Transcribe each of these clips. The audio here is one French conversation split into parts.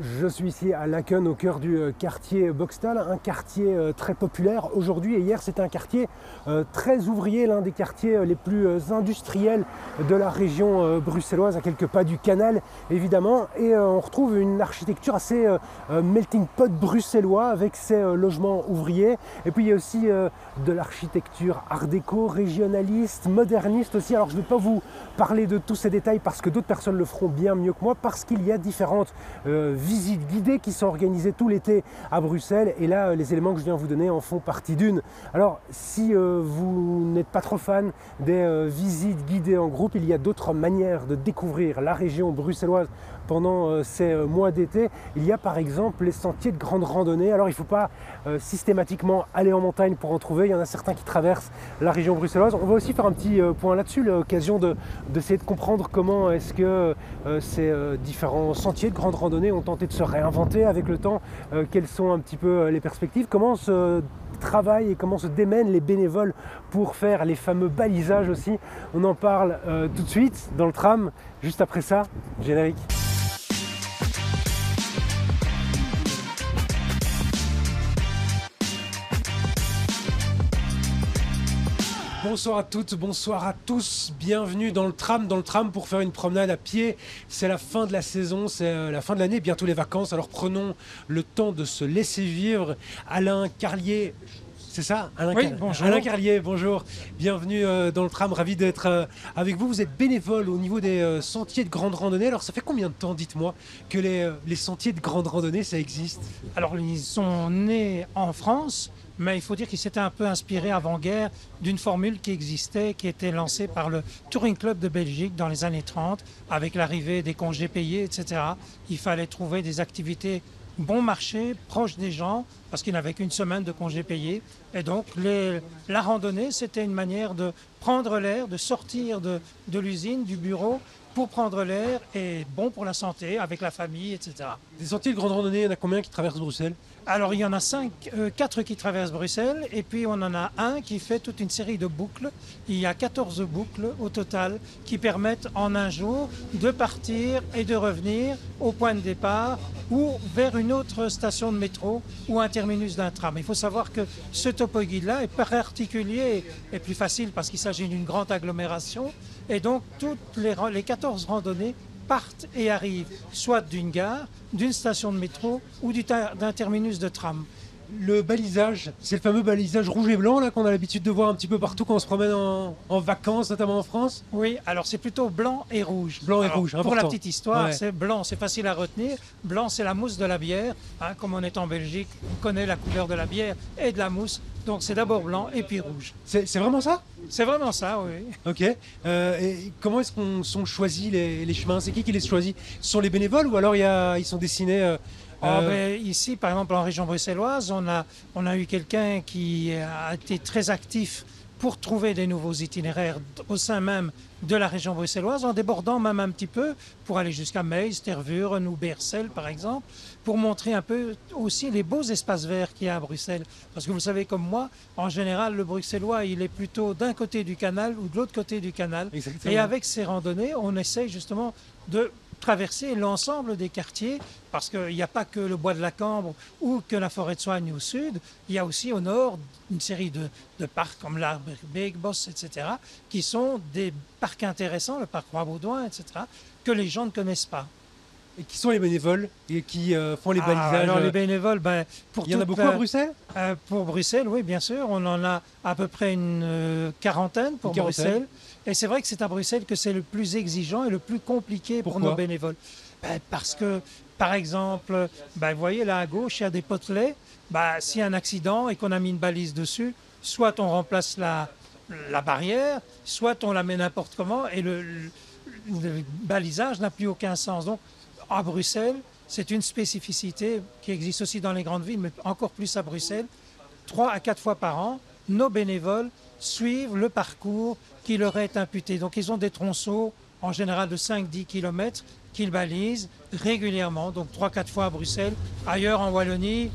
Je suis ici à Laeken, au cœur du quartier Boxtal, un quartier très populaire aujourd'hui et hier. C'était un quartier très ouvrier, l'un des quartiers les plus industriels de la région bruxelloise, à quelques pas du canal évidemment. Et on retrouve une architecture assez melting pot bruxellois avec ses logements ouvriers. Et puis il y a aussi de l'architecture art déco, régionaliste, moderniste aussi. Alors je ne vais pas vous parler de tous ces détails parce que d'autres personnes le feront bien mieux que moi, parce qu'il y a différentes visites guidées qui sont organisées tout l'été à Bruxelles, et là les éléments que je viens vous donner en font partie d'une. Alors si vous n'êtes pas trop fan des visites guidées en groupe, il y a d'autres manières de découvrir la région bruxelloise pendant ces mois d'été. Il y a par exemple les sentiers de grande randonnée. Alors il ne faut pas systématiquement aller en montagne pour en trouver, il y en a certains qui traversent la région bruxelloise. On va aussi faire un petit point là-dessus, l'occasion d'essayer de comprendre comment est-ce que ces différents sentiers de grande randonnée ont tenté de se réinventer avec le temps, quelles sont un petit peu les perspectives, comment se travaille et comment se démènent les bénévoles pour faire les fameux balisages aussi. On en parle tout de suite dans le tram, juste après ça, générique. Bonsoir à toutes, bonsoir à tous, bienvenue dans le tram pour faire une promenade à pied. C'est la fin de la saison, c'est la fin de l'année, bientôt les vacances, alors prenons le temps de se laisser vivre. Alain Carlier, c'est ça? Bonjour. Alain Carlier, bonjour, bienvenue dans le tram, ravi d'être avec vous. Vous êtes bénévole au niveau des sentiers de grande randonnée. Alors ça fait combien de temps, dites-moi, que les sentiers de grande randonnée, ça existe? Alors, ils sont nés en France, mais il faut dire qu'ils s'étaient un peu inspirés avant-guerre d'une formule qui existait, qui était lancée par le Touring Club de Belgique dans les années 30, avec l'arrivée des congés payés, etc. Il fallait trouver des activités bon marché, proches des gens, parce qu'ils n'avaient qu'une semaine de congés payés. Et donc, la randonnée, c'était une manière de prendre l'air, de sortir de l'usine, du bureau, pour prendre l'air et bon pour la santé, avec la famille, etc. Des sentiers de grande randonnée, il y en a combien qui traversent Bruxelles? Alors, il y en a 4 qui traversent Bruxelles, et puis on en a un qui fait toute une série de boucles. Il y a 14 boucles au total qui permettent en un jour de partir et de revenir au point de départ ou vers une autre station de métro ou un terminus d'un tram. Il faut savoir que ce topo-guide-là est particulier et plus facile parce qu'il s'agit d'une grande agglomération, et donc toutes les 14 randonnées partent et arrivent soit d'une gare, d'une station de métro ou d'un terminus de tram. Le balisage, c'est le fameux balisage rouge et blanc là qu'on a l'habitude de voir un petit peu partout quand on se promène en vacances, notamment en France. Oui, alors c'est plutôt blanc et rouge. Blanc et rouge, important. Pour la petite histoire, Ouais. c'est blanc, c'est facile à retenir. Blanc, c'est la mousse de la bière. Comme on est en Belgique, on connaît la couleur de la bière et de la mousse. Donc c'est d'abord blanc et puis rouge. C'est vraiment ça? C'est vraiment ça, oui. Ok. Et comment est-ce qu'on sont choisis les chemins? C'est qui les choisit? Ce sont les bénévoles ou alors ils sont dessinés Ici, par exemple, en région bruxelloise, on a eu quelqu'un qui a été très actif pour trouver des nouveaux itinéraires au sein même de la région bruxelloise, en débordant même un petit peu pour aller jusqu'à Meissen, Tervuren ou Beersel, par exemple, pour montrer un peu aussi les beaux espaces verts qu'il y a à Bruxelles. Parce que vous savez comme moi, en général, le bruxellois, il est plutôt d'un côté du canal ou de l'autre côté du canal. Exactement. Et avec ces randonnées, on essaye justement de traverser l'ensemble des quartiers, parce qu'il n'y a pas que le bois de la Cambre ou que la forêt de Soigne au sud, il y a aussi au nord une série de parcs comme l'Arbre Beekbos, etc., qui sont des parcs intéressants, le parc Roi-Baudouin, etc., que les gens ne connaissent pas. Et qui sont les bénévoles et qui font les balisages? Alors les bénévoles, il y en a beaucoup à Bruxelles? Pour Bruxelles, oui, bien sûr. On en a à peu près une quarantaine pour Bruxelles. Et c'est vrai que c'est à Bruxelles que c'est le plus exigeant et le plus compliqué pour nos bénévoles. Parce que, par exemple, vous voyez là à gauche, il y a des potelets. S'il y a un accident et qu'on a mis une balise dessus, soit on remplace la barrière, soit on la met n'importe comment et le balisage n'a plus aucun sens. Donc, à Bruxelles, c'est une spécificité qui existe aussi dans les grandes villes, mais encore plus à Bruxelles. 3 à 4 fois par an, nos bénévoles suivent le parcours qui leur est imputé. Donc ils ont des tronçons, en général de 5-10 km, qu'ils balisent régulièrement, donc 3-4 fois à Bruxelles. Ailleurs en Wallonie,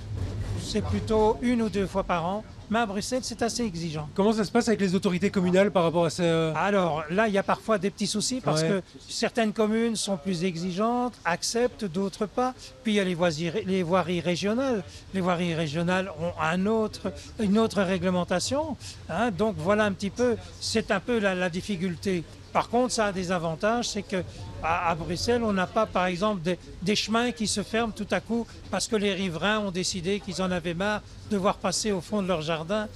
c'est plutôt 1 ou 2 fois par an mais à Bruxelles, c'est assez exigeant. Comment ça se passe avec les autorités communales par rapport à ça? Alors là, il y a parfois des petits soucis parce que certaines communes sont plus exigeantes, acceptent, d'autres pas. Puis il y a les voiries régionales. Les voiries régionales ont une autre réglementation. Hein, donc voilà un petit peu, c'est un peu la difficulté. Par contre, ça a des avantages, c'est qu'à Bruxelles, on n'a pas, par exemple, des chemins qui se ferment tout à coup parce que les riverains ont décidé qu'ils en avaient marre de voir passer au fond de leur jardin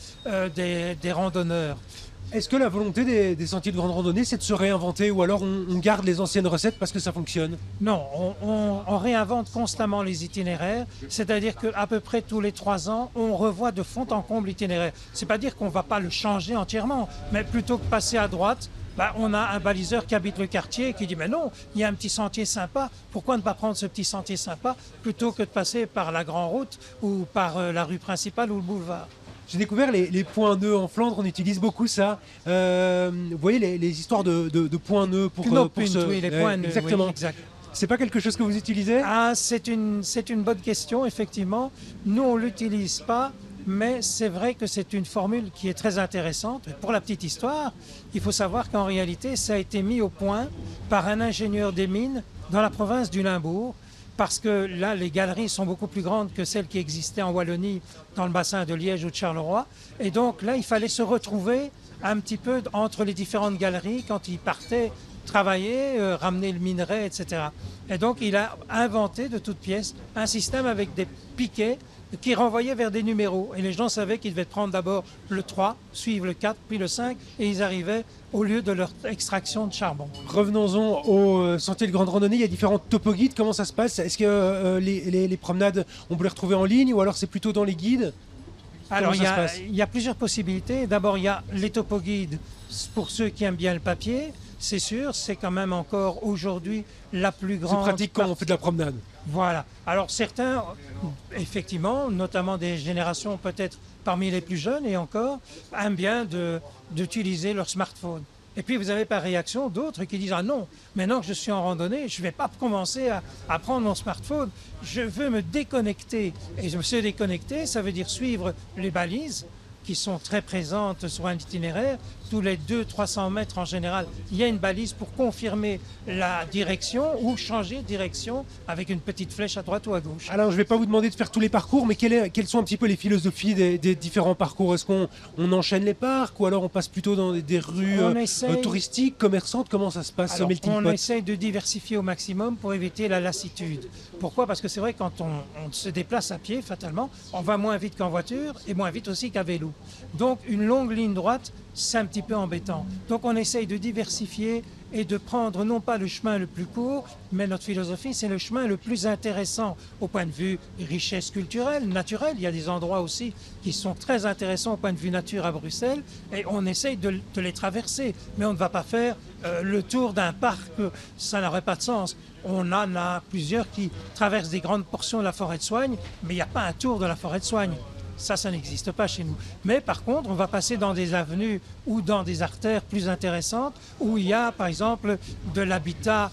des randonneurs. Est-ce que la volonté des sentiers de grande randonnée, c'est de se réinventer ou alors on garde les anciennes recettes parce que ça fonctionne? Non, on réinvente constamment les itinéraires, c'est-à-dire qu'à peu près tous les 3 ans, on revoit de fond en comble l'itinéraire. C'est pas dire qu'on ne va pas le changer entièrement, mais plutôt que passer à droite, on a un baliseur qui habite le quartier et qui dit mais non, il y a un petit sentier sympa, pourquoi ne pas prendre ce petit sentier sympa plutôt que de passer par la grande route ou par la rue principale ou le boulevard. J'ai découvert les points nœuds en Flandre, on utilise beaucoup ça. Vous voyez les histoires de points nœuds pour oui, les points nœuds. Exactement. Oui, exact. C'est pas quelque chose que vous utilisez? C'est une bonne question, effectivement. Nous, on ne l'utilise pas, mais c'est vrai que c'est une formule qui est très intéressante. Pour la petite histoire, il faut savoir qu'en réalité, ça a été mis au point par un ingénieur des mines dans la province du Limbourg, parce que là, les galeries sont beaucoup plus grandes que celles qui existaient en Wallonie, dans le bassin de Liège ou de Charleroi. Et donc là, il fallait se retrouver un petit peu entre les différentes galeries quand ils partaient travailler, ramener le minerai, etc. Et donc, il a inventé de toutes pièces un système avec des piquets qui renvoyaient vers des numéros. Et les gens savaient qu'ils devaient prendre d'abord le 3, suivre le 4, puis le 5, et ils arrivaient au lieu de leur extraction de charbon. Revenons-en au sentier de grande randonnée. Il y a différentes topoguides. Comment ça se passe? Est-ce que les promenades, on peut les retrouver en ligne ou alors c'est plutôt dans les guides? Alors, il y a plusieurs possibilités. D'abord, il y a les topoguides pour ceux qui aiment bien le papier. C'est sûr, c'est quand même encore aujourd'hui la plus grande... C'est pratique quand on fait de la promenade. Voilà. Alors certains, effectivement, notamment des générations peut-être parmi les plus jeunes et encore, aiment bien d'utiliser leur smartphone. Et puis vous avez par réaction d'autres qui disent « Ah non, maintenant que je suis en randonnée, je ne vais pas commencer à prendre mon smartphone. Je veux me déconnecter. » Et se déconnecter, ça veut dire suivre les balises qui sont très présentes sur un itinéraire. Tous les 200-300 mètres en général, il y a une balise pour confirmer la direction ou changer de direction avec une petite flèche à droite ou à gauche. Alors, je ne vais pas vous demander de faire tous les parcours, mais quelles sont un petit peu les philosophies des différents parcours? Est-ce qu'on enchaîne les parcs ou alors on passe plutôt dans des rues touristiques, commerçantes? Comment ça se passe? Alors, on essaye de diversifier au maximum pour éviter la lassitude. Pourquoi? Parce que c'est vrai, quand on se déplace à pied, fatalement, on va moins vite qu'en voiture et moins vite aussi qu'à vélo. Donc, une longue ligne droite, c'est un petit peu embêtant. Donc on essaye de diversifier et de prendre non pas le chemin le plus court, mais notre philosophie, c'est le chemin le plus intéressant au point de vue richesse culturelle, naturelle. Il y a des endroits aussi qui sont très intéressants au point de vue nature à Bruxelles et on essaye de les traverser. Mais on ne va pas faire le tour d'un parc, ça n'aurait pas de sens. On en a plusieurs qui traversent des grandes portions de la forêt de Soignes, mais il n'y a pas un tour de la forêt de Soignes. Ça n'existe pas chez nous. Mais par contre, on va passer dans des avenues ou dans des artères plus intéressantes où il y a, par exemple, de l'habitat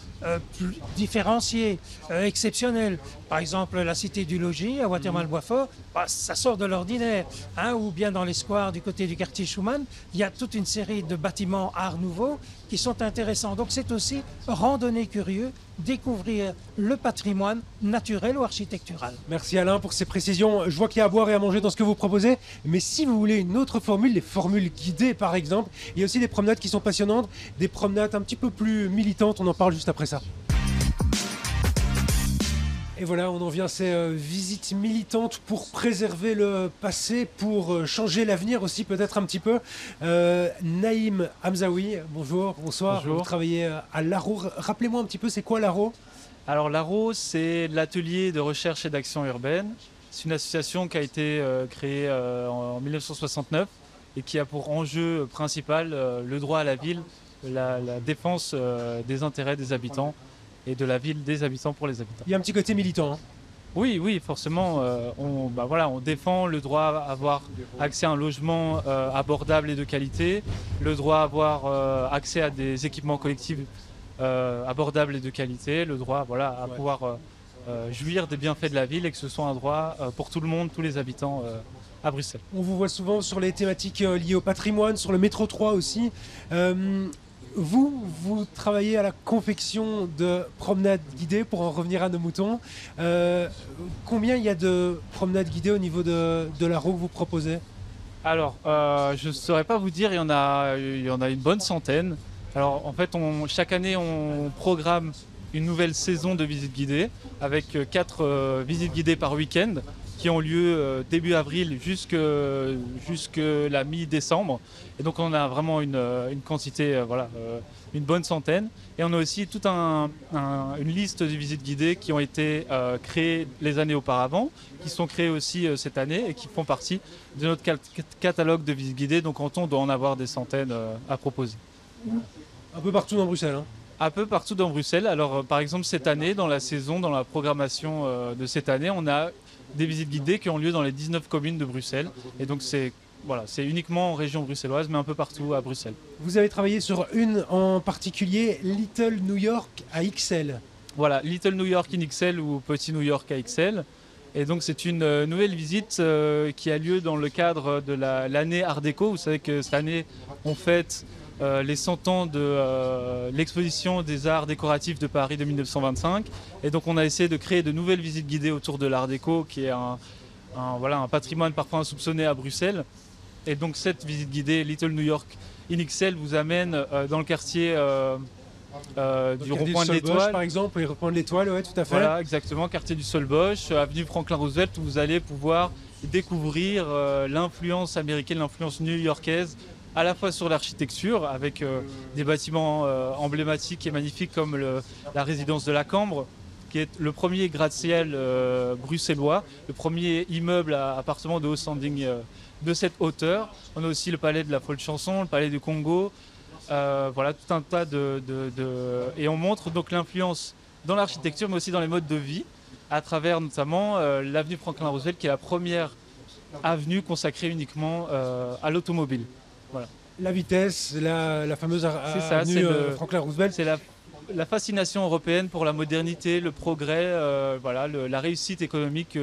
plus différencié, exceptionnel. Par exemple, la cité du logis à Watermal-Boisfort, ça sort de l'ordinaire. Hein, ou bien dans les squares du côté du quartier Schumann, il y a toute une série de bâtiments art nouveau qui sont intéressants. Donc c'est aussi randonner curieux, découvrir le patrimoine naturel ou architectural. Merci Alain pour ces précisions. Je vois qu'il y a à boire et à manger dans ce que vous proposez, mais si vous voulez une autre formule, les formules guidées par exemple, il y a aussi des promenades qui sont passionnantes, des promenades un petit peu plus militantes, on en parle juste après ça. Et voilà, on en vient à ces visites militantes pour préserver le passé, pour changer l'avenir aussi peut-être un petit peu. Naïm Hamzaoui, bonjour, bonsoir. Bonjour. Vous travaillez à l'ARO. Rappelez-moi un petit peu, c'est quoi l'ARO? Alors l'ARO, c'est l'atelier de recherche et d'action urbaine. C'est une association qui a été créée en 1969 et qui a pour enjeu principal le droit à la ville, la défense des intérêts des habitants et de la ville des habitants pour les habitants. Il y a un petit côté militant. Hein. Oui, forcément. On défend le droit à avoir accès à un logement abordable et de qualité, le droit à avoir accès à des équipements collectifs abordables et de qualité, le droit à pouvoir jouir des bienfaits de la ville et que ce soit un droit pour tout le monde, tous les habitants à Bruxelles. On vous voit souvent sur les thématiques liées au patrimoine, sur le métro 3 aussi. Vous travaillez à la confection de promenades guidées, pour en revenir à nos moutons. Combien il y a de promenades guidées au niveau de la roue que vous proposez? Alors, je ne saurais pas vous dire, il y en a une bonne centaine. Alors, en fait, chaque année, on programme une nouvelle saison de visites guidées avec 4 visites guidées par week-end qui ont lieu début avril jusque la mi-décembre. Et donc on a vraiment une quantité, une bonne centaine. Et on a aussi toute une liste de visites guidées qui ont été créées les années auparavant, qui sont créées aussi cette année et qui font partie de notre catalogue de visites guidées. Donc en tout, on doit en avoir des centaines à proposer. Un peu partout dans Bruxelles, hein. Un peu partout dans Bruxelles. Alors par exemple cette année, dans la programmation de cette année, on a des visites guidées qui ont lieu dans les 19 communes de Bruxelles. Et donc c'est uniquement en région bruxelloise, mais un peu partout à Bruxelles. Vous avez travaillé sur une en particulier, Little New York à XL. Voilà, Little New York in XL ou Petit New York à XL. Et donc c'est une nouvelle visite qui a lieu dans le cadre de l'année Art Déco. Vous savez que cette année, on fête les 100 ans de l'exposition des arts décoratifs de Paris de 1925. Et donc on a essayé de créer de nouvelles visites guidées autour de l'Art Déco, qui est un patrimoine parfois insoupçonné à Bruxelles. Et donc cette visite guidée Little New York in XL vous amène dans le quartier du Rond-Point de l'Étoile. Par exemple, le Rond-Point de l'Étoile, ouais, tout à fait. Voilà, exactement, quartier du Solbosch, avenue Franklin Roosevelt, où vous allez pouvoir découvrir l'influence américaine, l'influence new-yorkaise, à la fois sur l'architecture, avec des bâtiments emblématiques et magnifiques comme la résidence de la Cambre, qui est le premier gratte-ciel bruxellois, le premier immeuble à appartement de haut standing de cette hauteur. On a aussi le palais de la Folle Chanson, le palais du Congo, voilà, tout un tas Et on montre donc l'influence dans l'architecture, mais aussi dans les modes de vie, à travers notamment l'avenue Franklin Roosevelt, qui est la première avenue consacrée uniquement à l'automobile. Voilà. La vitesse, la fameuse avenue Franklin Roosevelt. C'est la fascination européenne pour la modernité, le progrès, la réussite économique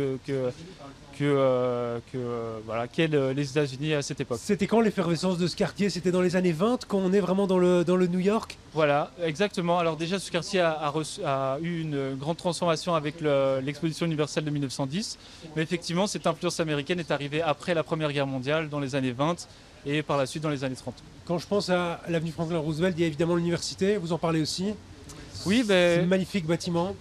qu'aient les États-Unis à cette époque. C'était quand l'effervescence de ce quartier? C'était dans les années 20, quand on est vraiment dans le New York? Voilà, exactement. Alors déjà, ce quartier a eu une grande transformation avec l'exposition universelle de 1910. Mais effectivement, cette influence américaine est arrivée après la Première Guerre mondiale, dans les années 20 et par la suite dans les années 30. Quand je pense à l'avenue Franklin Roosevelt, il y a évidemment l'université, vous en parlez aussi. Oui, c'est un magnifique bâtiment.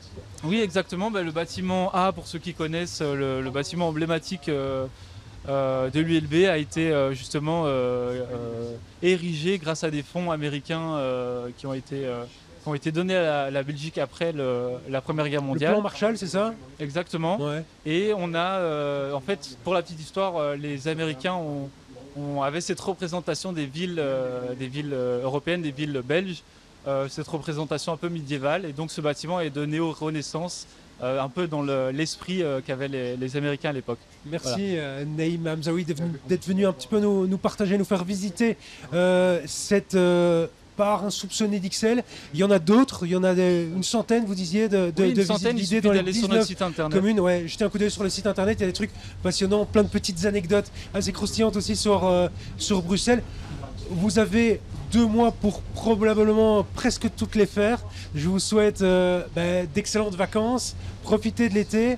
Oui, exactement. Le bâtiment A, pour ceux qui connaissent, le bâtiment emblématique de l'ULB a été justement érigé grâce à des fonds américains qui ont été donnés à la Belgique après la Première Guerre mondiale. Le plan Marshall, c'est ça? Exactement. Ouais. Et on a, en fait, pour la petite histoire, les Américains avaient cette représentation des villes européennes, des villes belges, cette représentation un peu médiévale. Et donc ce bâtiment est de néo-renaissance, un peu dans l'esprit qu'avaient les Américains à l'époque. Merci Naïm Hamzaoui d'être venu un petit peu nous partager, nous faire visiter cette part insoupçonnée d'XL. Il y en a d'autres, il y en a une centaine, vous disiez, de visites guidées dans les 19 communes. Ouais, jetez un coup d'œil sur le site internet, il y a des trucs passionnants, plein de petites anecdotes assez croustillantes aussi sur Bruxelles. Vous avez 2 mois pour probablement presque toutes les faire. Je vous souhaite d'excellentes vacances. Profitez de l'été.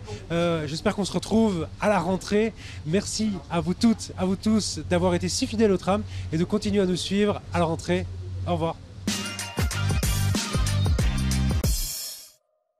J'espère qu'on se retrouve à la rentrée. Merci à vous toutes, à vous tous d'avoir été si fidèles au tram et de continuer à nous suivre à la rentrée. Au revoir.